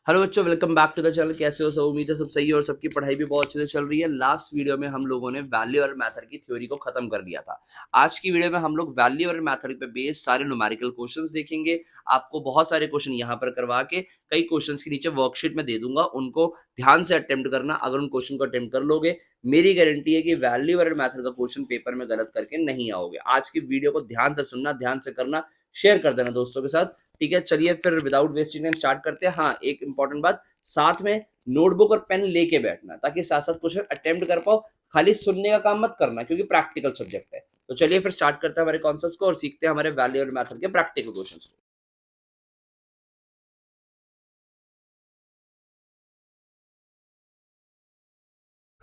Hello बच्चों, welcome back to the channel. कैसे हो सब? उम्मीद है सब सही है और सबकी पढ़ाई भी बहुत अच्छे से चल रही है। लास्ट वीडियो में हम लोगों ने वैल्यू एरर मेथड की थ्योरी को खत्म कर दिया था। आज की वीडियो में हम लोग वैल्यू एरर मेथड पे बेस्ड सारे न्यूमेरिकल क्वेश्चंस देखेंगे। आपको बहुत सारे क्वेश्चन यहाँ पर करवा के कई क्वेश्चंस के नीचे वर्कशीट में दे दूंगा, उनको ध्यान से अटेम्प्ट करना। अगर उन क्वेश्चन को अटेम्प्ट कर लोगे, मेरी गारंटी है कि वैल्यू एरर मेथड का क्वेश्चन पेपर में गलत करके नहीं आओगे। आज की वीडियो को ध्यान से सुनना, ध्यान से करना, शेयर कर देना दोस्तों के साथ। ठीक है, चलिए फिर विदाउट वेस्टिंग टाइम स्टार्ट करते हैं। हाँ, एक इंपॉर्टेंट बात, साथ में नोटबुक और पेन लेके बैठना ताकि साथ साथ क्वेश्चन अटेम्प्ट कर पाओ। खाली सुनने का काम मत करना क्योंकि प्रैक्टिकल सब्जेक्ट है। तो चलिए फिर स्टार्ट करते हैं हमारे कॉन्सेप्ट्स को और सीखते हैं हमारे वैल्यू एरर मेथड के प्रैक्टिकल क्वेश्चंस को।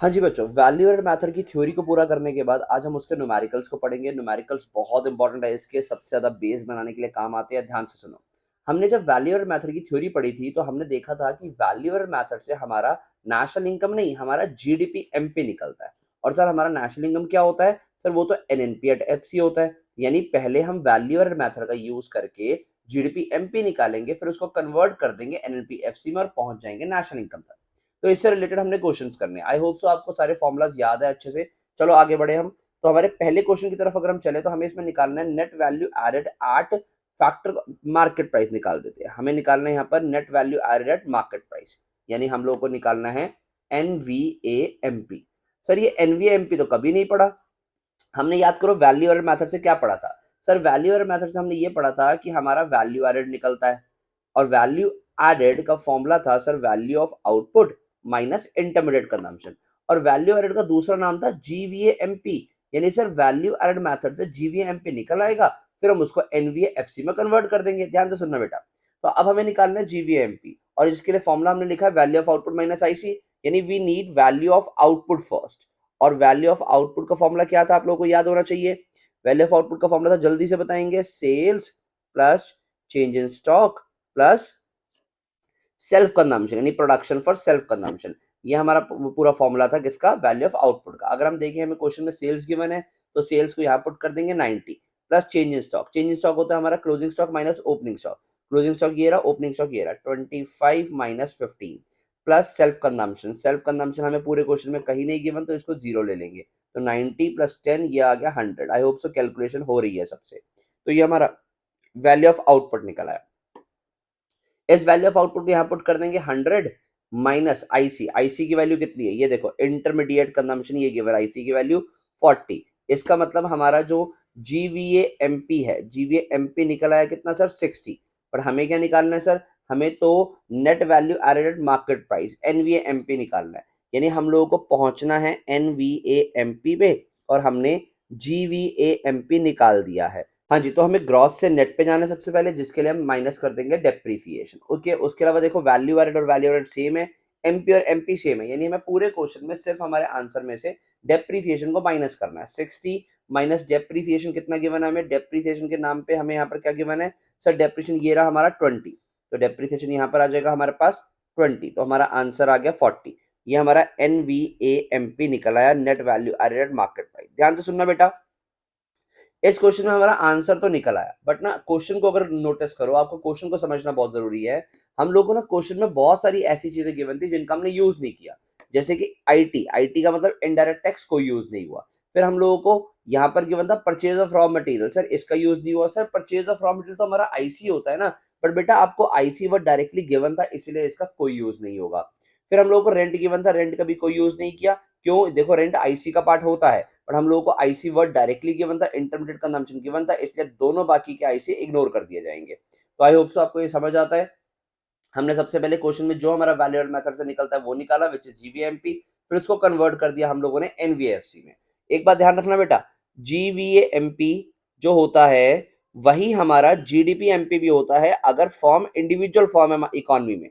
हाँ जी बच्चों, वैल्यू एरर मेथड की थ्योरी को पूरा करने के बाद आज हम उसके न्यूमेरिकल्स को पढ़ेंगे। न्यूमेरिकल्स बहुत इंपॉर्टेंट है, इसके सबसे ज्यादा बेस बनाने के लिए काम आते हैं। ध्यान से सुनो। हमने जब वैल्यू एरर मेथड की थ्योरी पढ़ी थी तो हमने देखा था कि वैल्यू एरर मेथड से हमारा नेशनल इनकम नहीं, हमारा जीडीपी एमपी निकलता है। और सर हमारा नेशनल इनकम क्या होता है? सर वो तो एनएनपी एट एफसी होता है। यानी पहले हम वैल्यू एरर मेथड का यूज करके जीडीपी एमपी निकालेंगे, फिर उसको कन्वर्ट कर देंगे एनएनपी एफसी में और पहुंच जाएंगे नेशनल इनकम तक। तो इससे रिलेटेड हमने क्वेश्चंस करने। आई होप सो आपको सारे फॉर्मुलाज याद है अच्छे से। चलो आगे बढ़े हम। तो हमारे पहले क्वेश्चन की तरफ अगर हम चले तो हमें इसमें निकालना है net value added at factor market price. निकाल देते हैं। हमें निकालना है यहाँ पर net value added at market price, यानी हम लोगों को निकालना है एनवीएएमपी। सर ये एनवीएएमपी तो कभी नहीं पढ़ा हमने। याद करो वैल्यू एडेड मेथड से क्या पढ़ा था। सर वैल्यू एडेड मेथड से हमने ये पढ़ा था कि हमारा वैल्यू एडेड निकलता है और वैल्यू एडेड का फॉर्मूला था sir value of output minus intermediate consumption. और वैल्यू एडेड का दूसरा नाम था जीवीएएमपी। यानी सर वैल्यू एडेड मेथड से जीवीएमपी निकल आएगा, फिर हम उसको एनवीएएफसी में कन्वर्ट कर देंगे। ध्यान से सुनना बेटा। तो अब हमें निकालना है जीवीएमपी और इसके लिए फॉर्मूला हमने लिखा है value of output minus IC. यानी we need value of output first. और वैल्यू ऑफ आउटपुट का फॉर्मूला क्या था आप लोगों को याद होना चाहिए। वैल्यू ऑफ आउटपुट का फॉर्मूला था, जल्दी से बताएंगे, sales plus change in stock plus self consumption, यानी प्रोडक्शन फॉर सेल्फ कंजम्पशन। ये हमारा पूरा फॉर्मूला था किसका? वैल्यू ऑफ आउटपुट का। अगर हम देखें हमें क्वेश्चन में सेल्स गिवन है तो सेल्स को यहाँ पुट कर देंगे 90 plus change in stock. Change in stock होता है हमारा closing stock minus opening stock. Closing stock ये रहा, ओपनिंग स्टॉक ये रहा, 25 minus 15 plus self consumption. Self consumption हमें पूरे क्वेश्चन में कहीं नहीं गिवन तो इसको जीरो ले लेंगे। तो 90 प्लस 10 ये आ गया 100। आई होप सो कैलकुलेशन हो रही है सबसे। तो ये हमारा वैल्यू ऑफ आउटपुट निकला है। इस वैल्यू ऑफ आउटपुट को यहाँ पुट कर देंगे 100 माइनस आईसी। आईसी की वैल्यू कितनी है? ये देखो इंटरमीडिएट कंजम्पशन ये गिवन, आईसी की वैल्यू 40। इसका मतलब हमारा जो जीवीएएमपी है, जीवीएएमपी निकला है कितना सर? 60। पर हमें क्या निकालना है सर? हमें तो net value added market price NVAMP निकालना है। यानी हम लोगों को पहुंचना है एनवीएएमपी पे और हमने जीवीएएमपी निकाल दिया है। हाँ जी, तो हमें ग्रॉस से नेट पे जाना है सबसे पहले, जिसके लिए हम माइनस कर देंगे डेप्रीसिएशन। ओके, उसके अलावा देखो वैल्यू एडेड और वैल्यू एडेड सेम है, एमपी और एमपी सेम है। यानी हमें पूरे क्वेश्चन में सिर्फ हमारे आंसर में से डेप्रीसिएशन को माइनस करना है। 60 माइनस डेप्रीसिएशन कितना गिवन है हमें? डेप्रीसिएशन के नाम पे हमें यहाँ पर क्या गिवन है सर? डेप्रीसिएशन ये रहा हमारा 20। तो डेप्रीसिएशन यहाँ पर आ जाएगा हमारे पास 20, तो हमारा आंसर आ गया 40। ये हमारा एनवीएएमपी निकल आया, net value added market price. ध्यान से सुनना बेटा। इस क्वेश्चन में हमारा आंसर तो निकल आया, बट ना क्वेश्चन को अगर नोटिस करो, आपको क्वेश्चन को समझना बहुत जरूरी है। हम लोगों को ना क्वेश्चन में बहुत सारी ऐसी चीजें गिवन थी जिनका हमने यूज नहीं किया। जैसे कि आईटी, आईटी का मतलब इनडायरेक्ट टैक्स कोई यूज नहीं हुआ। फिर हम लोगों को यहाँ पर गिवन था purchase of raw material, sir इसका यूज नहीं हुआ। Sir purchase of raw material तो हमारा आईसी होता है ना, बट बेटा आपको आईसी वर्ड डायरेक्टली गिवन था इसलिए इसका कोई यूज नहीं होगा। फिर हम लोगों को रेंट गिवन था, रेंट का भी कोई यूज नहीं किया। क्यों? देखो रेंट आईसी का पार्ट होता है, और हम लोगों को आईसी वर्ड डायरेक्टली गिवन था, इंटरमीडिएट कंजम्पशन गिवन था, इसलिए दोनों बाकी के आईसी इग्नोर कर दिए जाएंगे। तो आई होप सो आपको ये समझ आता है। हमने सबसे पहले क्वेश्चन में जो हमारा वैल्यू एडेड मेथड से निकलता है वो निकाला, विच इज जीवीएमपी। फिर उसको कन्वर्ट कर दिया हम लोगों ने एनवीएफसी में। एक बात ध्यान रखना बेटा, जीवीएमपी जो होता है वही हमारा जीडीपी एमपी भी होता है अगर फॉर्म इंडिविजुअल फॉर्म है इकोनॉमी में।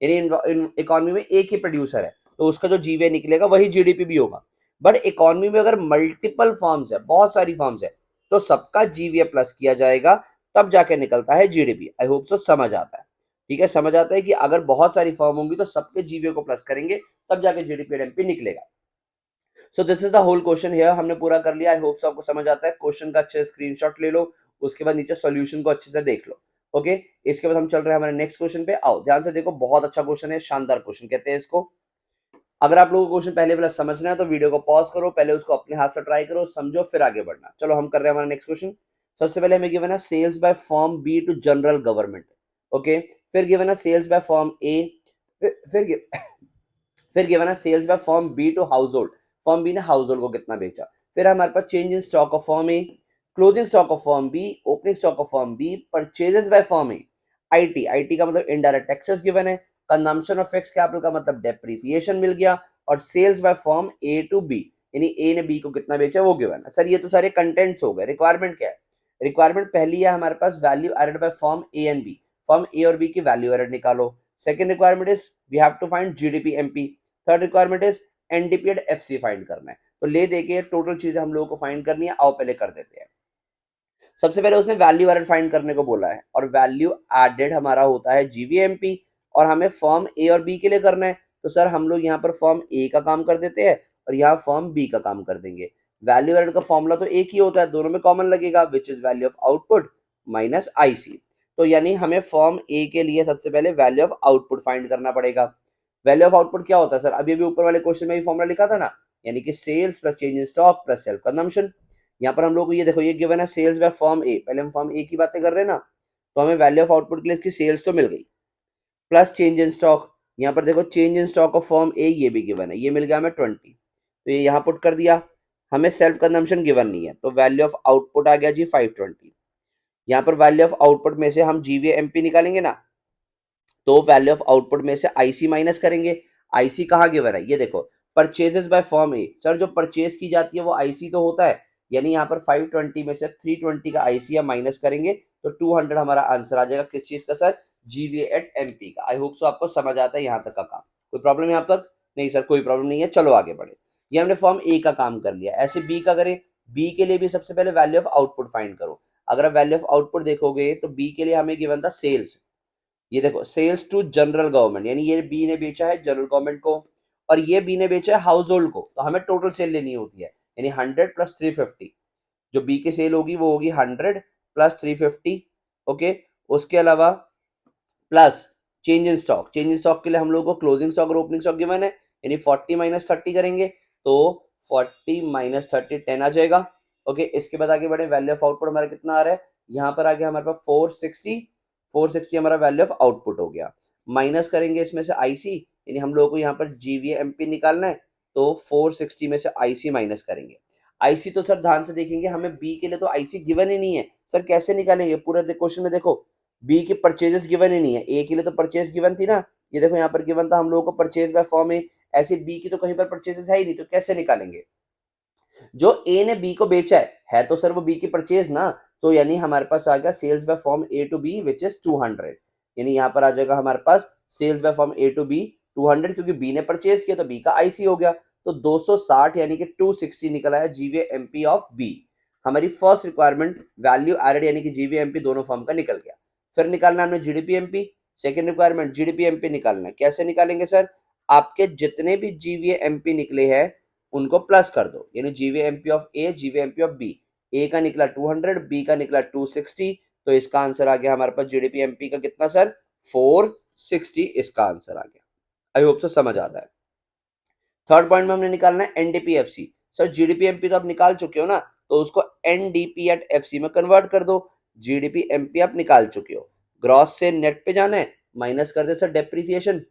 यानी इकोनॉमी में एक ही प्रोड्यूसर है तो उसका जो जीवीए निकलेगा वही जीडीपी भी होगा। बट इकोनॉमी में अगर मल्टीपल फॉर्म्स है, बहुत सारी फॉर्म्स है, तो सबका जीवीए प्लस किया जाएगा, तब जाके निकलता है जीडीपी। आई होप सो समझ आता है। ठीक है, समझ आता है कि अगर बहुत सारी फॉर्म होंगी तो सबके जीवीए को प्लस करेंगे तब जाके जीडीपी एमपी निकलेगा। So this is the whole question here, हमने पूरा कर लिया। आई होप सो आपको समझ आता है। क्वेश्चन का अच्छे स्क्रीनशॉट ले लो, उसके बाद नीचे सॉल्यूशन को अच्छे से देख लो। ओके, इसके बाद हम चल रहे हैं हमारे नेक्स्ट क्वेश्चन पे। आओ ध्यान से देखो, बहुत अच्छा क्वेश्चन है, शानदार क्वेश्चन कहते हैं इसको। अगर आप लोगों को क्वेश्चन पहले वाला समझना है तो वीडियो को पॉज करो, पहले उसको अपने हाथ से ट्राई करो, समझो, फिर आगे बढ़ना। चलो हम कर रहे हैं हमारा नेक्स्ट क्वेश्चन। सबसे पहले हमें गिवन है sales by firm B to general government. Okay, फिर गिवन है सेल्स बाय फॉर्म ए, फिर फिर गिवन है sales by firm B to household. Firm B ने हाउस होल्ड को कितना बेचा। फिर हमारे पास change in stock of firm A, closing stock of firm B, opening stock of firm B, purchases by firm A, IT, IT का मतलब indirect taxes given है, कंजम्पशन ऑफ फिक्स्ड कैपिटल का मतलब डेप्रिसिएशन मिल गया, और sales by firm A to B, यानी A ने बी को कितना बेचा वो गिवन है। सर ये तो सारे कंटेंट्स हो गए, रिक्वायरमेंट क्या है? रिक्वायरमेंट पहली है हमारे पास value added by firm A and B, firm A और बी की वैल्यू एडेड निकालो। Second requirement is we have to find GDP MP. Third requirement is NDP and FC find करना है। तो ले देके टोटल चीजें हम लोगों को फाइंड करनी है, आओ पहले कर देते हैं। सबसे पहले उसने वैल्यू एडेड फाइंड करने को बोला है, और वैल्यू एडेड हमारा होता है जीवीएमपी, और हमें फॉर्म ए और बी के लिए करना है। तो सर हम लोग यहाँ पर फॉर्म ए का काम कर देते हैं और यहाँ फॉर्म बी का काम कर देंगे। वैल्यू एडेड का फॉर्मूला तो एक ही होता है, दोनों में कॉमन लगेगा, which is value of output minus IC. तो यानी हमें फॉर्म ए के लिए सबसे पहले वैल्यू ऑफ आउटपुट फाइंड करना पड़ेगा। वैल्यू ऑफ आउटपुट क्या होता है सर? अभी अभी ऊपर वाले क्वेश्चन में भी फॉर्मूला लिखा था ना, यानी कि sales plus change in stock plus self consumption. यहाँ पर हम लोग को ये देखो, ये गिवन है सेल्स बाय फॉर्म ए, पहले हम फॉर्म ए की बातें कर रहे हैं ना, तो हमें वैल्यू ऑफ आउटपुट के लिए इसकी सेल्स तो मिल गई, प्लस चेंज इन स्टॉक। यहाँ पर देखो change in stock of firm A ये भी गिवन है, ये मिल गया हमें 20, तो ये यहाँ पुट कर दिया। हमें सेल्फ कंजम्पशन गिवन नहीं है, तो वैल्यू ऑफ आउटपुट आ गया जी 520। यहाँ पर वैल्यू ऑफ आउटपुट में से हम जीवीएमपी निकालेंगे ना, तो वैल्यू ऑफ आउटपुट में से आईसी माइनस करेंगे। आईसी कहाँ गिवन है, ये देखो, purchases by firm A. Sir जो परचेज की जाती है वो आईसी तो होता है, यानी यहाँ पर 520 में से 320 का आईसी हम माइनस करेंगे, तो 200 हमारा आंसर आ जाएगा। किस चीज का सर? जीवीए एट एमपी का। आई होप सो आपको समझ आता है यहाँ तक का काम। कोई प्रॉब्लम यहाँ तक? नहीं सर कोई प्रॉब्लम नहीं है, चलो आगे बढ़े। ये हमने फॉर्म ए का काम कर लिया, ऐसे बी का करें। बी के लिए भी सबसे पहले वैल्यू ऑफ आउटपुट फाइंड करो। अगर आप वैल्यू ऑफ आउटपुट देखोगे तो बी के लिए हमें गिवन था सेल्स, ये देखो सेल्स टू जनरल गवर्नमेंट, यानी ये बी ने बेचा है जनरल गवर्नमेंट को, और ये बी ने बेचा है हाउस होल्ड को, तो हमें टोटल सेल लेनी होती है, यानी 100 प्लस 350। जो बी की सेल होगी वो होगी 100 प्लस 350। ओके, उसके अलावा plus change in stock. Change in stock के लिए हम लोग को क्लोजिंग स्टॉक और ओपनिंग स्टॉक गिवन है, यानी 40 माइनस 30 करेंगे, तो 40 माइनस 30 10 आ जाएगा। ओके, इसके बाद आगे बढ़े। वैल्यू ऑफ आउटपुट हमारा कितना आ रहा है? यहाँ पर आ गया हमारे पास 460। 460 हमारा वैल्यू ऑफ आउटपुट हो गया। माइनस करेंगे इसमें से आईसी, यानी हम लोगों को यहाँ पर जीवीएमपी निकालना है, तो 460 में से आईसी माइनस करेंगे। आईसी तो सर ध्यान से देखेंगे, हमें बी के लिए तो आईसी गिवन ही नहीं है। सर कैसे निकालेंगे? पूरे क्वेश्चन में देखो, बी की परचेजेस गिवन ही नहीं है, ए के लिए तो परचेज गिवन थी ना, ये देखो यहाँ पर गिवन था हम लोगों को परचेज बाय फॉर्म ए। ऐसे बी की तो कहीं पर परचेजेस है ही नहीं, तो कैसे निकालेंगे? जो ए ने बी को बेचा है तो सर वो बी की परचेज ना, तो यानी हमारे पास आ गया sales by firm A to B which is 200, यानी यहाँ पर आ जाएगा हमारे पास sales by firm A to B 200, क्योंकि बी ने परचेज किया तो बी का आईसी हो गया, तो 260 यानी कि 260 निकला है जीवीएमपी ऑफ बी। हमारी फर्स्ट रिक्वायरमेंट वैल्यू एडेड यानी कि जीवीएमपी दोनों फॉर्म का निकल गया। फिर निकालना हमने जीडीपीएमपी। सेकंड रिक्वायरमेंट जीडीपीएमपी निकालना है। कैसे निकालेंगे सर? आपके जितने भी जीवीएमपी निकले हैं उनको प्लस कर दो, यानी GVMP of A GVMP of B. ए का निकला 200, बी का निकला 260, तो इसका आंसर आ गया हमारे पास जीडीपीएमपी का कितना सर? 460 इसका आंसर आ गया। आई होप सो समझ आता है। थर्ड पॉइंट में हमने निकालना है एनडीपीएफसी। सर जीडीपीएमपी तो आप निकाल चुके हो ना, तो उसको एनडीपी एट एफसी में कन्वर्ट कर दो। जीडीपीएमपी आप निकाल चुके हो, ग्रॉस से नेट पे जाना है, माइनस कर दे sir depreciation.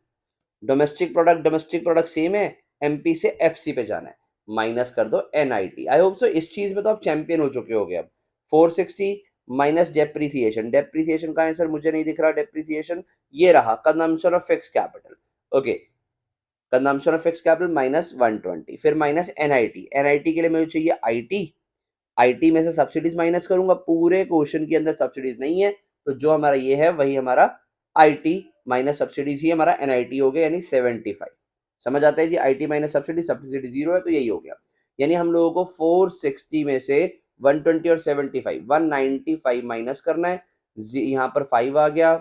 Domestic product same है, एमपी से एफसी पे जाना है, माइनस कर दो एनआईटी। आई होप सो इस चीज में तो आप चैंपियन हो चुके होगे। अब 460 माइनस डेप्रिसिएशन, डेप्रिसिएशन का है सर? मुझे नहीं दिख रहा डेप्रिसिएशन, ये रहा consumption of fix capital. Okay, consumption of fix capital minus 120, फिर माइनस एनआईटी। एनआईटी के लिए मुझे चाहिए आईटी, आईटी में से सब्सिडीज माइनस करूंगा, पूरे क्वेश्चन के अंदर सब्सिडीज नहीं है, तो जो हमारा ये है वही हमारा आईटी माइनस सब्सिडीज ही हमारा एनआईटी हो गया, यानी 75। समझ आता है जी? IT minus subsidy, subsidy zero है तो यही हो गया। यानी हम लोगों को 460 में से 120 और 75 195 माइनस करना है। यहाँ पर 5 आ गया,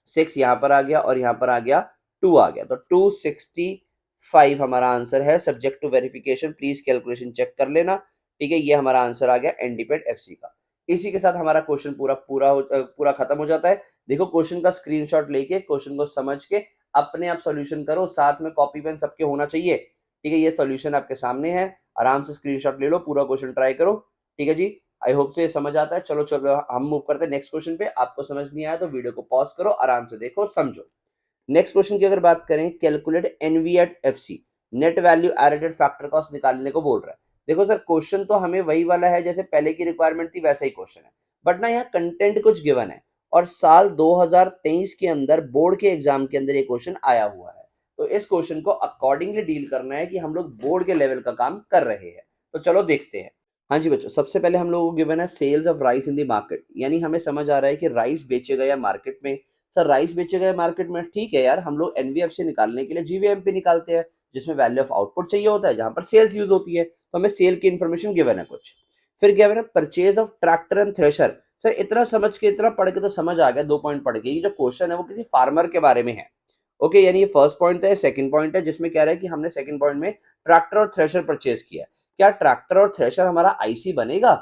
6 यहाँ पर आ गया, और यहाँ पर आ गया 2 आ गया, तो 265 हमारा आंसर है। Subject to verification, please calculation check कर लेना। ठीक है, ये हमारा आंसर आ गया एनडीपेड एफसी का। इसी के साथ हमारा क्वेश्चन पूरा खत्म हो जाता है। देखो क्वेश्चन का स्क्रीनशॉट लेके क्वेश्चन को समझ के अपने आप सॉल्यूशन करो, साथ में कॉपी पेन सबके होना चाहिए। ठीक है, ये सॉल्यूशन आपके सामने है, आराम से स्क्रीनशॉट ले लो, पूरा क्वेश्चन ट्राई करो। ठीक है जी, आई होप से ये समझ आता है। चलो चलो हम मूव करते हैं नेक्स्ट क्वेश्चन पे। आपको समझ नहीं आया तो वीडियो को पॉज करो, आराम से देखो, समझो। नेक्स्ट क्वेश्चन की अगर बात करें, calculate NV at FC, net value added factor cost निकालने को बोल रहा है। देखो सर क्वेश्चन तो हमें वही वाला है जैसे पहले की रिक्वायरमेंट थी वैसा ही क्वेश्चन है, बट ना यहाँ कंटेंट कुछ गिवन है और साल 2023 के अंदर बोर्ड के एग्जाम के अंदर ये क्वेश्चन आया हुआ है। तो इस क्वेश्चन को अकॉर्डिंगली डील करना है कि हम लोग बोर्ड के लेवल का काम कर रहे हैं। तो चलो देखते हैं। हाँ जी बच्चों, सबसे पहले हम लोगों को गिवन है sales of rice in the market, यानी हमें समझ आ रहा है कि राइस बेचे गए मार्केट में। सर राइस बेचे गए मार्केट में, ठीक है यार, हम लोग एनवीएफसी निकालने के लिए जीवीएमपी निकालते हैं, जिसमें वैल्यू ऑफ आउटपुट चाहिए होता है, जहां पर सेल्स यूज होती है। तो हमें सेल की इन्फॉर्मेशन गिवन है कुछ। फिर गिवन है purchase of tractor and thresher. Sir इतना समझ के, इतना पढ़ के तो समझ आ गया, 2 पॉइंट पढ़ के, ये जो क्वेश्चन है वो किसी फार्मर के बारे में है। ओके, यानी ये फर्स्ट पॉइंट है। सेकंड पॉइंट है जिसमें कह रहा है कि हमने सेकंड पॉइंट में ट्रैक्टर और थ्रेशर परचेज किया। क्या ट्रैक्टर और थ्रेशर हमारा आईसी बनेगा?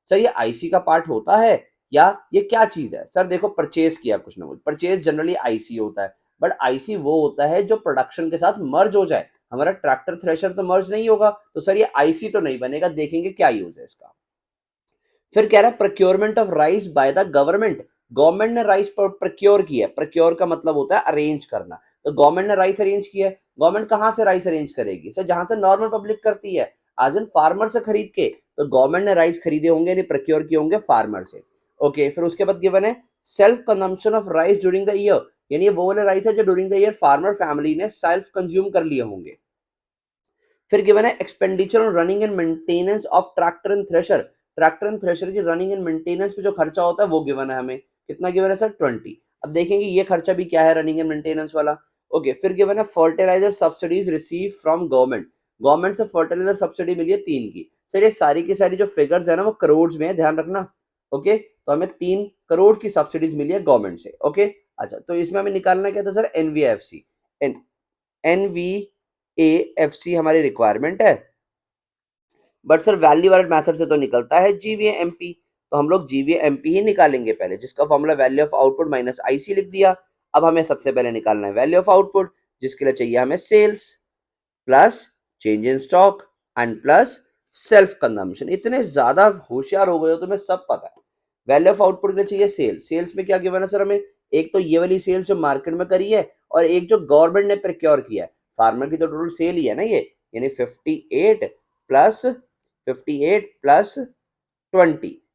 सर ये आईसी का पार्ट होता है या ये क्या चीज है? सर देखो परचेज किया कुछ ना कुछ, परचेज जनरली आईसी होता है, बट आईसी वो होता है जो प्रोडक्शन के साथ मर्ज हो जाए। हमारा ट्रैक्टर थ्रेशर तो मर्ज नहीं होगा, तो सर ये आईसी तो नहीं बनेगा, देखेंगे क्या यूज है इसका। फिर कह रहा है procurement of rice by the government. Government ने राइस प्रोक्योर किया, प्रोक्योर का मतलब होता है अरेंज करना। तो गवर्नमेंट ने राइस अरेंज किया है। गवर्नमेंट कहां से राइस अरेंज करेगी? सर जहां से नॉर्मल पब्लिक करती है, आज इन फार्मर से खरीद के। तो गवर्नमेंट ने राइस खरीदे होंगे, नहीं प्रोक्योर किए होंगे फार्मर से। ओके, फिर उसके बाद गिवन है self consumption of rice during the year, यानी वो वाले राइस है जो during the year farmer family ने सेल्फ कंज्यूम कर लिए होंगे। फिर गिवन है expenditure on running and maintenance of tractor and thresher. Tractor and thresher की रनिंग एंड मेंटेनेंस पे जो खर्चा होता है वो गिवन है हमें। कितना गिवन है सर? 20। अब देखेंगे ये खर्चा भी क्या है रनिंग एंड मेंटेनेंस वाला। ओके, फिर गिवन है fertiliser subsidies receive from government. Government से फर्टिलाइजर सब्सिडी मिली है 3 की। सर ये सारी की सारी जो फिगर्स है ना वो करोड़ में है, ध्यान रखना। ओके, तो हमें 3 करोड़ की सब्सिडीज मिली है गवर्नमेंट से। ओके, अच्छा तो इसमें हमें निकालना क्या था सर? एनवीएफसी। एनवीएएफसी हमारी रिक्वायरमेंट है, but sir value added method से तो निकलता है जीवीएमपी। तो हम लोग जीवीएमपी ही निकालेंगे पहले, जिसका formula value of output minus IC लिख दिया। अब हमें सबसे पहले निकालना है वैल्यू ऑफ आउटपुट, जिसके लिए चाहिए हमें sales plus change in stock and plus self consumption. इतने ज्यादा होशियार हो गए हो, तुम्हें सब पता है। वैल्यू ऑफ आउटपुट के लिए चाहिए सेल्स। सेल्स में क्या गिवन है सर हमें? एक तो ये वाली सेल्स जो मार्केट में करी है, और एक जो गवर्नमेंट ने प्रोक्योर किया है। फार्मर की तो टोटल सेल ही है ना ये, यानी 58 प्लस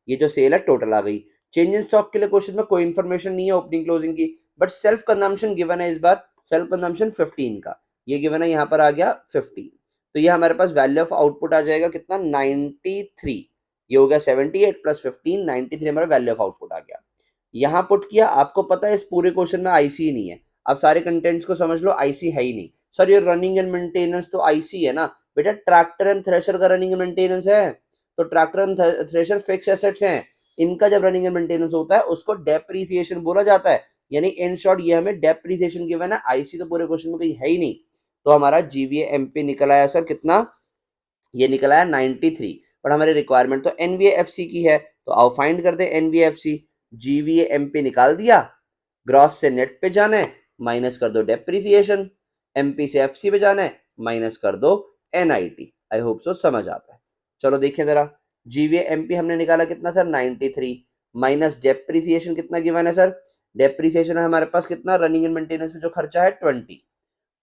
ये जो सेल है टोटल आ गई। चेंज इन स्टॉक के लिए क्वेश्चन में कोई इंफॉर्मेशन नहीं है ओपनिंग क्लोजिंग की, बट सेल्फ कंजम्पशन गिवन है इस बार। सेल्फ कंजम्पशन 15 का, ये गिवन है, यहाँ पर आ गया 15। तो ये हमारे पास वैल्यू ऑफ आउटपुट आ जाएगा कितना? 93। ये हो गया 78 प्लस 15, 93 हमारा वैल्यू ऑफ आउटपुट आ गया। यहाँ पुट किया। आपको पता है इस पूरे क्वेश्चन में आईसी नहीं है। आप सारे कंटेंट्स को समझ लो, आईसी है ही नहीं। सर ये रनिंग एंड मेंटेनेंस तो आईसी है ना बेटा, ट्रैक्टर एंड थ्रेशर का रनिंग एंड मेंटेनेंस है। तो tractor and thresher fix assets हैं, इनका जब रनिंग एंड मेंटेनेंस होता है उसको डेप्रीसिएशन बोला जाता है। यानी इन शॉर्ट ये हमें डेप्रीसिएशन गिवन है, आईसी तो पूरे क्वेश्चन में कहीं है ही नहीं। तो हमारा जीवीएमपी निकल आया सर कितना? ये निकल आया 93। पर हमारी रिक्वायरमेंट तो एनवीएफसी की है, तो आओ फाइंड कर दे एनवीएफसी। जीवीएमपी निकाल दिया, ग्रॉस से नेट पे जाना है, माइनस कर दो डेप्रीसिएशन। एमपी से एफसी पे जाना है, माइनस कर दो एनआईटी। आई होप सो समझ आता है। चलो देखिए जरा, जीवीएमपी हमने निकाला कितना सर? 93 माइनस डेप्रीसिएशन कितना गिवन है सर? डेप्रीसिएशन है हमारे पास कितना? रनिंग एंड मेंटेनेंस में जो खर्चा है 20,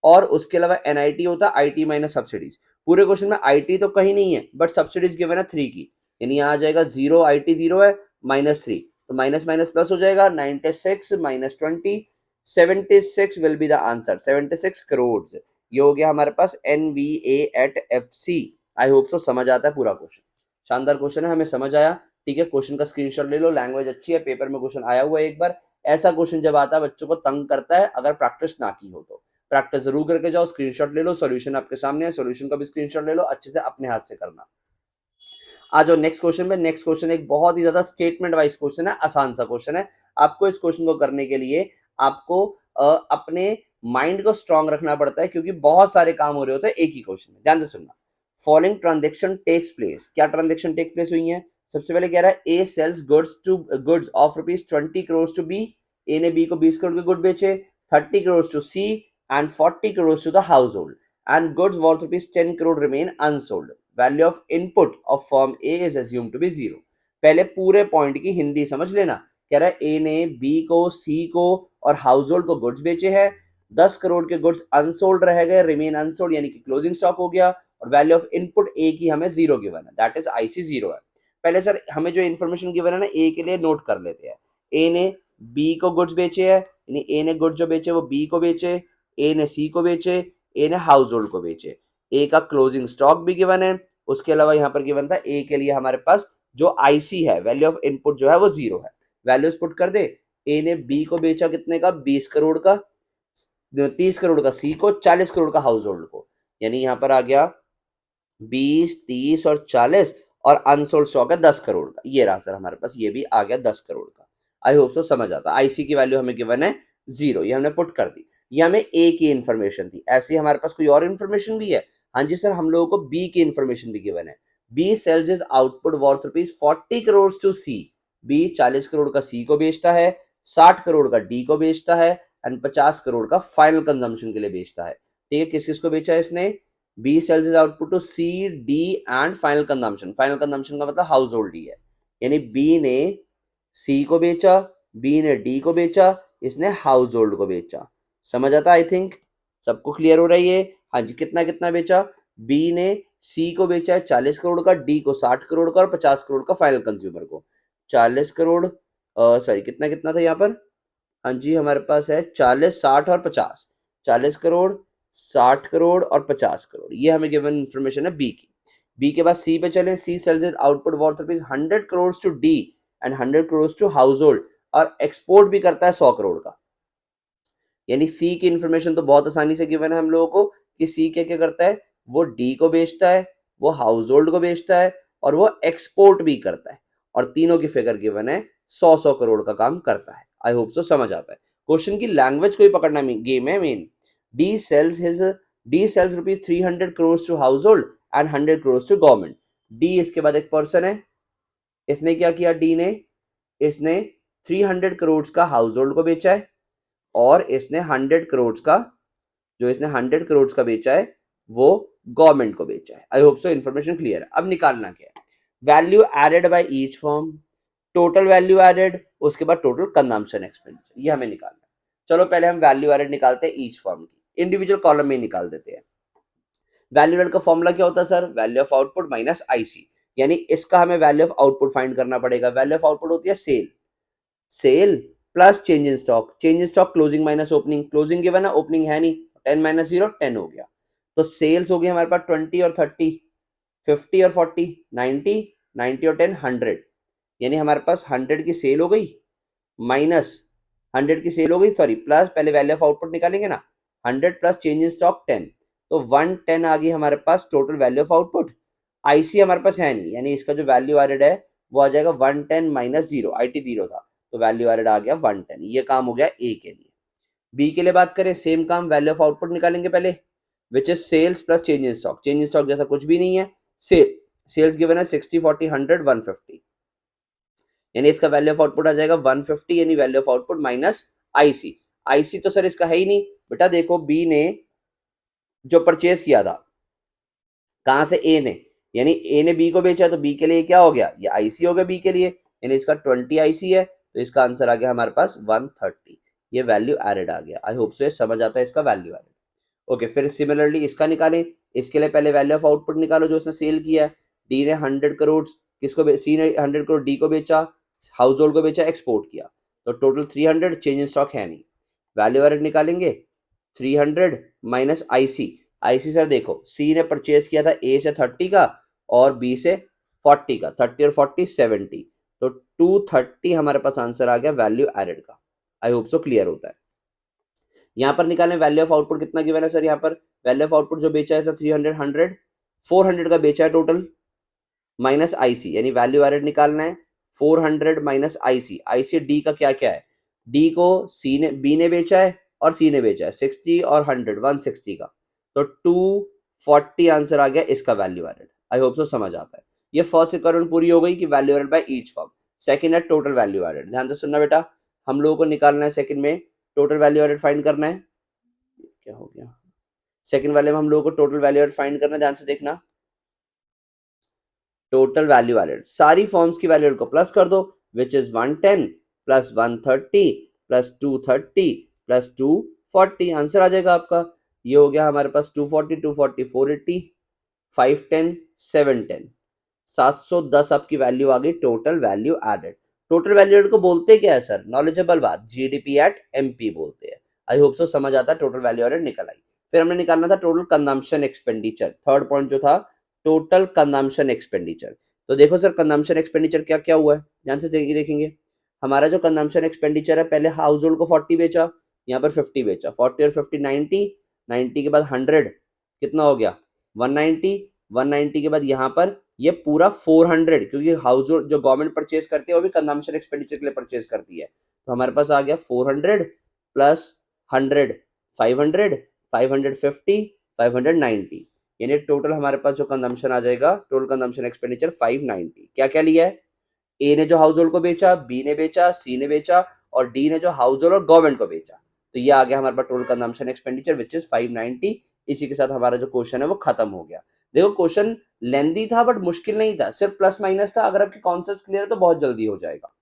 और उसके अलावा एनआईटी होता है आईटी माइनस सब्सिडीज। पूरे क्वेश्चन में आईटी तो कहीं नहीं है, बट सब्सिडीज गिवन है 3 की, यानी यहाँ आ जाएगा 0, आईटी 0 है, -3, तो माइनस माइनस प्लस हो जाएगा। 96 minus 20, 76 will be the answer, 76 crore. ये हो गया हमारे पास NVA at FC. I hope so समझ आता है पूरा क्वेश्चन। शानदार क्वेश्चन है, हमें समझ आया। ठीक है, क्वेश्चन का स्क्रीनशॉट ले लो, लैंग्वेज अच्छी है, पेपर में क्वेश्चन आया हुआ है एक बार। ऐसा क्वेश्चन जब आता है बच्चों को तंग करता है, अगर प्रैक्टिस ना की हो तो। प्रैक्टिस जरूर करके जाओ, स्क्रीनशॉट ले लो, सॉल्यूशन आपके सामने है, सॉल्यूशन का भी स्क्रीनशॉट ले लो, अच्छे से अपने हाथ से करना। आ जाओ नेक्स्ट क्वेश्चन पे। नेक्स्ट क्वेश्चन एक बहुत ही ज्यादा स्टेटमेंट वाइज क्वेश्चन है, आसान सा क्वेश्चन है। आपको इस क्वेश्चन को करने के लिए आपको अपने माइंड को स्ट्रांग रखना पड़ता है, क्योंकि बहुत सारे काम हो रहे होते हैं एक ही क्वेश्चन में। ध्यान से सुनना। Following transaction takes place. क्या ट्रांजेक्शन टेक प्लेस हुई है? सबसे पहले कह रहा है A sales goods of ₹20 crore to B, A ने बी को 20 करोड़ के गुड बेचे, 30 crore to C and 40 crore to the household and goods worth ₹10 crore remain unsold. Value of input of firm A is assumed to be 0। पहले पूरे point की हिंदी समझ लेना। कह रहा है ए ने बी को, सी को और हाउस होल्ड को गुड्स बेचे हैं, 10 करोड़ के गुड्स अनसोल्ड रह गए, रिमेन अनसोल्ड यानी कि क्लोजिंग स्टॉक हो गया, और वैल्यू ऑफ इनपुट ए की हमें 0 गिवन है, दैट इज आईसी 0 है। पहले सर हमें जो इन्फॉर्मेशन गिवन है ना ए के लिए नोट कर लेते हैं। ए ने बी को गुड्स बेचे है, यानी ए ने गुड्स जो बेचे वो बी को बेचे, ए ने सी को बेचे, ए ने हाउस होल्ड को बेचे। ए का क्लोजिंग स्टॉक भी गिवन है, उसके अलावा यहाँ पर गिवन था ए के लिए हमारे पास जो आईसी है, वैल्यू ऑफ इनपुट जो है वो 0 है। वैल्यूज पुट कर दे। ए ने बी को बेचा कितने का, 20 करोड़ का, 30 करोड़ का सी को, 40 करोड़ का हाउस होल्ड को, यानी यहाँ पर आ गया 20, 30 और 40, और अनसोल्ड स्टॉक है 10 करोड़ का। ये रहा सर हमारे पास, ये भी आ गया 10 करोड़ का। आई होप सो समझ आता। आईसी की वैल्यू हमें गिवन है 0, ये हमने पुट कर दी। ये हमें ए की इन्फॉर्मेशन थी। ऐसे ही हमारे पास कोई और इन्फॉर्मेशन भी है? हाँ जी सर, हम लोगों को बी की इन्फॉर्मेशन भी गिवन है। B sales is output worth ₹40 crore to C. B 40 crore का सी को बेचता है, 60 करोड़ का डी को बेचता है एंड 50 करोड़ का फाइनल कंजम्पशन के लिए बेचता है। ठीक है, किस किस को बेचा है इसने? B sells his output to C, D and final consumption। Final consumption का मतलब हाउस होल्ड ही है, यानी B ने C को बेचा, B ने D को बेचा, इसने हाउस होल्ड को बेचा। समझ आता? आई थिंक सबको क्लियर हो रही है। हाँ जी, कितना कितना बेचा? B ने C को बेचा है 40 करोड़ का, D को 60 करोड़ का और 50 करोड़ का फाइनल कंज्यूमर को। 40 करोड़ सॉरी कितना कितना था यहाँ पर? हाँ जी, हमारे पास है 40, 60 और 50। 40 करोड़, 60 करोड़ और 50 करोड़, ये हमें गिवन इन्फॉर्मेशन है बी की। बी के बाद सी पे चलें। C sales it output worth ₹100 crore to D and 100 crore to household, और एक्सपोर्ट भी करता है 100 करोड़ का। यानी सी की इन्फॉर्मेशन तो बहुत आसानी से गिवन है हम लोगों को कि सी क्या क्या करता है, वो डी को बेचता है, वो हाउस होल्ड को बेचता है और वो एक्सपोर्ट भी करता है, और तीनों की फिगर गिवन है 100 करोड़ का काम करता है। आई होप सो समझ आता है। क्वेश्चन की लैंग्वेज को ही पकड़ना गेम है main. D sales ₹300 crore to household and 100 crore to government. D इसके बाद एक पर्सन है, इसने क्या किया, डी ने इसने 300 करोड़ का हाउस होल्ड को बेचा है, और इसने 100 करोड़ का, जो इसने 100 करोड़ का बेचा है वो गवर्नमेंट को बेचा है। I hope so information clear है। अब निकालना क्या है? Value added by each firm, total value added, उसके बाद टोटल कंजम्पशन एक्सपेंडिचर, ये हमें निकालना है। चलो पहले हम वैल्यू एडेड निकालते हैं ईच फर्म की, इंडिविजुअल कॉलम में निकाल देते हैं। वैल्यू एडेड का फॉर्मूला क्या होता है sir? Value of output minus IC, यानी इसका हमें वैल्यू ऑफ आउटपुट फाइंड करना पड़ेगा। वैल्यू ऑफ आउटपुट होती है sale, sale plus change in stock, change in stock closing minus opening, closing given है, ओपनिंग है नहीं, 10 माइनस 0 10 हो गया। तो सेल्स हो गई हमारे पास 20 और 30, 50 और 40, 90, 90 और 10 100, यानी हमारे पास 100 की सेल हो गई, माइनस 100 की सेल हो गई, सॉरी प्लस, पहले वैल्यू ऑफ आउटपुट निकालेंगे ना, 100 प्लस चेंज इन स्टॉक 10, तो 110 आ गई हमारे पास total value of output. IC हमारे पास है नहीं, यानी इसका जो वैल्यू एडेड है वो आ जाएगा 110 माइनस 0, आईटी 0 था तो वैल्यू एडेड आ गया 110। ये काम हो गया ए के लिए। बी के लिए बात करें, सेम काम, वैल्यू ऑफ आउटपुट निकालेंगे पहले, which is sales plus change in stock. Change in stock जैसा कुछ भी नहीं है, सेल्स गिवन है 60, 40, 100, 150, यानी इसका वैल्यू ऑफ आउटपुट आ जाएगा 150, यानी value of output minus IC. IC तो सर इसका है ही नहीं बेटा, देखो बी ने जो परचेज किया था कहां से, ए ने, यानी ए ने बी को बेचा तो बी के लिए क्या हो गया, ये आईसी हो गया बी के लिए, यानी इसका 20 आईसी है, तो इसका आंसर आ गया हमारे पास 130। ये वैल्यू एडेड आ गया। आई होप सो ये समझ आता है इसका वैल्यू एडेड। ओके, फिर सिमिलरली इसका निकालें। इसके लिए पहले वैल्यू ऑफ आउटपुट निकालो जो उसने सेल किया है। डी ने 100 करोड़ किसको, सी ने 100 करोड़ डी को बेचा, हाउस होल्ड को बेचा, एक्सपोर्ट किया, तो टोटल 300, चेंज इन स्टॉक है नहीं, वैल्यू एडेड निकालेंगे 300 माइनस आईसी। आईसी सर देखो, सी ने परचेज किया था ए से 30 का और बी से 40 का, 30 और 40 70, तो 230 हमारे पास आंसर आ गया वैल्यू एडेड का। आई होप सो क्लियर होता है। यहाँ पर निकालें वैल्यू ऑफ आउटपुट कितना गिवन है सर, यहाँ पर वैल्यू ऑफ आउटपुट जो बेचा है सर 300, 100, 400 का बेचा है टोटल, माइनस आईसी, यानी वैल्यू एडेड निकालना है 400 माइनस आईसी। आईसी डी का क्या क्या है, डी को सी ने, बी ने बेचा है और सी ने बेचा है 60 और 100, 160 का, तो 240 आंसर आ गया इसका value added. I hope so समझ आता है। ये फर्स्ट रिक्वायरमेंट पूरी हो गई कि value added by each firm. Second है टोटल वैल्यू एडेड, ध्यान से सुनना बेटा, हम लोगों को निकालना है सेकंड में टोटल वैल्यू एडेड फाइंड करना है। क्या हो गया, सेकंड वाले में हम लोगों को टोटल वैल्यू एडेड फाइंड करना है, ध्यान से देखना। टोटल वैल्यू एडेड सारी फॉर्म्स की वैल्यू को प्लस कर दो, which is 110 plus 130 plus 230 plus 240, answer आ जाएगा आपका। ये हो गया हमारे पास 240 240 480 510 710 710 आपकी वैल्यू आ गई total value added. Total value added को बोलते क्या है सर, नॉलेजेबल बात, जीडीपी एट एमपी बोलते हैं। आई होप सो समझ आता है, टोटल वैल्यू एडेड निकल आई। फिर हमने निकालना था total consumption expenditure, third point जो था टोटल कंजम्पशन एक्सपेंडिचर। तो देखो सर कंजम्पशन एक्सपेंडिचर क्या क्या हुआ है, ध्यान से देखेंगे। हमारा जो कंजम्पशन एक्सपेंडिचर है, पहले हाउस होल्ड को 40 बेचा, यहाँ पर 50 बेचा, 40 और 50 90, 90 के बाद 100 कितना हो गया 190, 190 के बाद यहाँ पर ये पूरा 400, क्योंकि हाउस होल्ड जो गवर्नमेंट परचेज करती है वो भी कंजम्पशन एक्सपेंडिचर के लिए परचेज करती है। तो हमारे पास आ गया 400 प्लस 100 500 550 590, यानी टोटल हमारे पास जो कंजम्पशन आ जाएगा, टोटल कंजम्पशन एक्सपेंडिचर 590। क्या क्या लिया है, ए ने जो हाउस होल्ड को बेचा, बी ने बेचा, सी ने बेचा और डी ने जो हाउस होल्ड और गवर्नमेंट को बेचा। तो ये आ गया हमारे पास total consumption expenditure which is 590। इसी के साथ हमारा जो क्वेश्चन है वो खत्म हो गया। देखो क्वेश्चन लेंदी था बट मुश्किल नहीं था, सिर्फ प्लस माइनस था। अगर आपके कॉन्सेप्ट क्लियर है तो बहुत जल्दी हो जाएगा।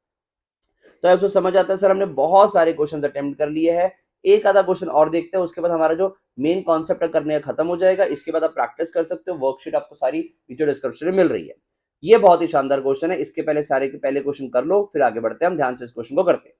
तो आपको समझ आता है सर, हमने बहुत सारे क्वेश्चन अटेम्प्ट कर लिए हैं, एक आधा क्वेश्चन और देखते हैं, उसके बाद हमारा जो मेन कॉन्सेप्ट करने का खत्म हो जाएगा। इसके बाद आप प्रैक्टिस कर सकते हो, वर्कशीट आपको सारी नीचे डिस्क्रिप्शन में मिल रही है। ये बहुत ही शानदार क्वेश्चन है, इसके पहले सारे के पहले क्वेश्चन कर लो, फिर आगे बढ़ते हैं, हम ध्यान से इस क्वेश्चन को करते हैं।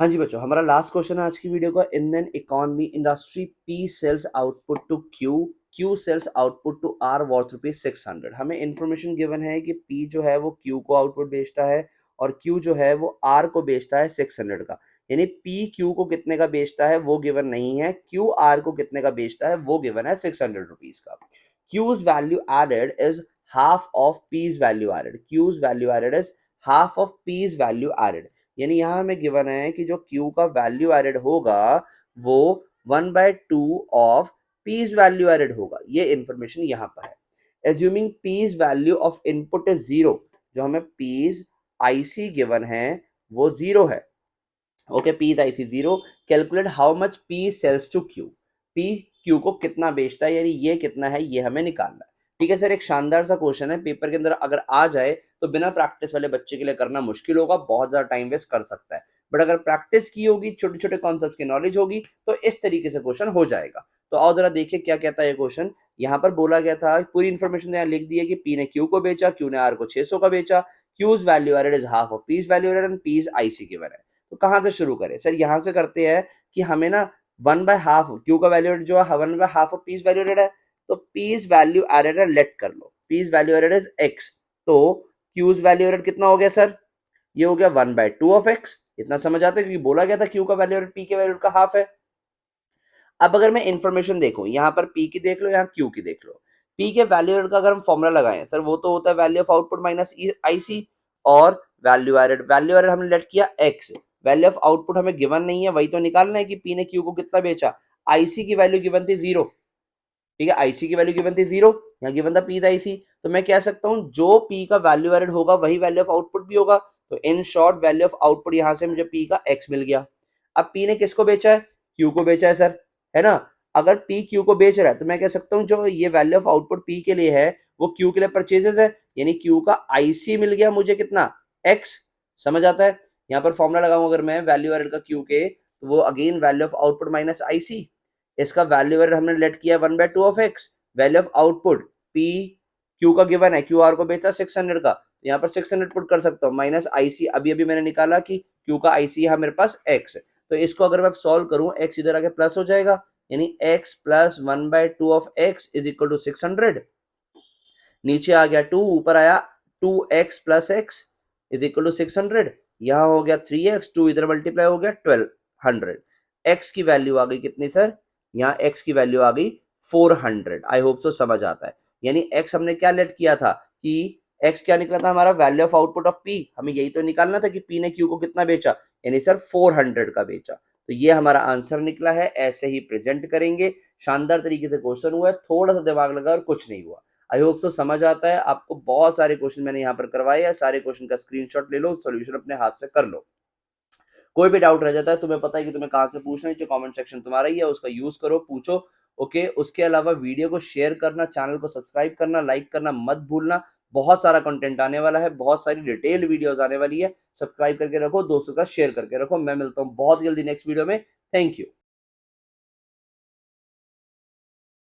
हाँ जी बच्चों, हमारा लास्ट क्वेश्चन है आज की वीडियो का। Indian economy industry P sales output to Q, Q sales output to R worth ₹600। हमें इन्फॉर्मेशन गिवन है कि पी जो है वो क्यू को आउटपुट बेचता है और क्यू जो है वो आर को बेचता है 600 का। यानी पी क्यू को कितने का बेचता है वो गिवन नहीं है, क्यू आर को कितने का बेचता है वो गिवन है ₹600 का। Q's value added is half of P's value added, Q's value added is half of P's value added. यानी यहाँ हमें गिवन है कि जो Q का वैल्यू एडेड होगा वो 1/2 ऑफ P's वैल्यू एडेड होगा। ये इंफॉर्मेशन यहाँ पर है। Assuming P's value of input is 0, जो हमें P's IC गिवन है वो 0 है। Okay, P's IC 0, calculate how much P sales to Q, P Q को कितना बेचता है, यानी ये कितना है ये हमें निकालना है। ठीक है सर, एक शानदार सा क्वेश्चन है, पेपर के अंदर अगर आ जाए तो बिना प्रैक्टिस वाले बच्चे के लिए करना मुश्किल होगा, बहुत ज्यादा टाइम वेस्ट कर सकता है। बट अगर प्रैक्टिस की होगी, छोटे छोटे कॉन्सेप्ट्स की नॉलेज होगी तो इस तरीके से क्वेश्चन हो जाएगा। तो आओ जरा देखिए क्या कहता है ये क्वेश्चन। यहाँ पर बोला गया था, पूरी इन्फॉर्मेशन यहाँ लिख दी है कि पी ने क्यू को बेचा, क्यू ने आर को 600 का बेचा, Q's value added is half of P's value added and P's IC given है। तो कहाँ से शुरू करें सर, यहाँ से करते हैं कि हमें ना 1/2 क्यू का वैल्यू जो है 1/2 ऑफ पीज वैल्यू एडेड है, तो पीज वैल्यू एडेड है लेट कर लो, P's value added is X, तो क्यूज वैल्यू एडेड कितना हो गया सर, ये हो गया 1/2 ऑफ एक्स। इतना समझ आता है क्योंकि बोला गया था क्यू का वैल्यू एडेड पी के वैल्यू का हाफ है। अब अगर मैं इन्फॉर्मेशन देखूं, यहाँ पर पी की देख लो, यहाँ क्यू की देख लो। पी के वैल्यू एडेड का अगर हम फॉर्मुला लगाएं सर, वो तो होता है value of output minus IC, और वैल्यू एडेड हमने लेट किया एक्स, वैल्यू ऑफ आउटपुट हमें गिवन नहीं है, वही तो निकालना है कि पी ने क्यू को कितना बेचा। आईसी की वैल्यू गिवन थी 0, ठीक है, आईसी की वैल्यू गिवन थी 0, यहाँ गिवन था पीज आईसी। तो मैं कह सकता हूँ जो पी का वैल्यू एडेड होगा वही वैल्यू ऑफ आउटपुट भी होगा। तो in short value of output यहाँ से मुझे पी का एक्स मिल गया। अब पी ने किसको बेचा है, क्यू को बेचा है सर, है ना। अगर पी क्यू को बेच रहा है तो मैं कह सकता हूँ जो ये वैल्यू ऑफ आउटपुट पी के लिए है वो क्यू के लिए परचेजेस है, यानी क्यू का आईसी मिल गया मुझे कितना, एक्स। समझ आता है। यहाँ पर फॉर्मुला लगाऊं अगर मैं वैल्यू एडेड का क्यू के, तो वो again value of output minus IC, इसका वैल्यू एडेड हमने लेट किया 1/2 of x, value of output P Q का गिवन है, क्यू आर को बेचा 600 का, यहाँ पर 600 पुट कर सकता हूँ, माइनस आईसी अभी अभी मैंने निकाला कि क्यू का आईसी है मेरे पास एक्स। तो इसको अगर मैं सॉल्व करूं, एक्स इधर आके प्लस हो जाएगा, यानी x plus 1/2 of x is equal to 600, नीचे आ गया 2, ऊपर आया 2x plus x is equal to 600, यहाँ हो गया 3x, 2 इधर मल्टीप्लाई हो गया 1200। x की वैल्यू आ गई कितनी सर, यहाँ x की वैल्यू आ गई 400। आई होप सो समझ आता है। यानी x हमने क्या लेट किया था कि x क्या निकला था हमारा, value of output of p, हमें यही तो निकालना था कि p ने q को कितना बेचा, यानी सर 400 का बेचा। तो ये हमारा आंसर निकला है, ऐसे ही प्रेजेंट करेंगे। शानदार तरीके से क्वेश्चन हुआ है, थोड़ा सा दिमाग लगा और कुछ नहीं हुआ। आई होप सो समझ आता है आपको। बहुत सारे क्वेश्चन मैंने यहाँ पर करवाए हैं, सारे क्वेश्चन का स्क्रीनशॉट ले लो, सॉल्यूशन अपने हाथ से कर लो। कोई भी डाउट रह जाता है, तुम्हें पता है कि तुम्हें कहाँ से पूछना है, जो कमेंट सेक्शन तुम्हारा ही है, उसका यूज़ करो, पूछो। ओके, उसके अलावा वीडियो को शेयर करना, चैनल को सब्सक्राइब करना, लाइक करना मत भूलना। बहुत सारा कंटेंट आने वाला है, बहुत सारी डिटेल्ड वीडियोज़ आने वाली है। सब्सक्राइब करके रखो, दोस्तों का शेयर करके रखो। मैं मिलता हूँ बहुत जल्दी नेक्स्ट वीडियो में। Thank you.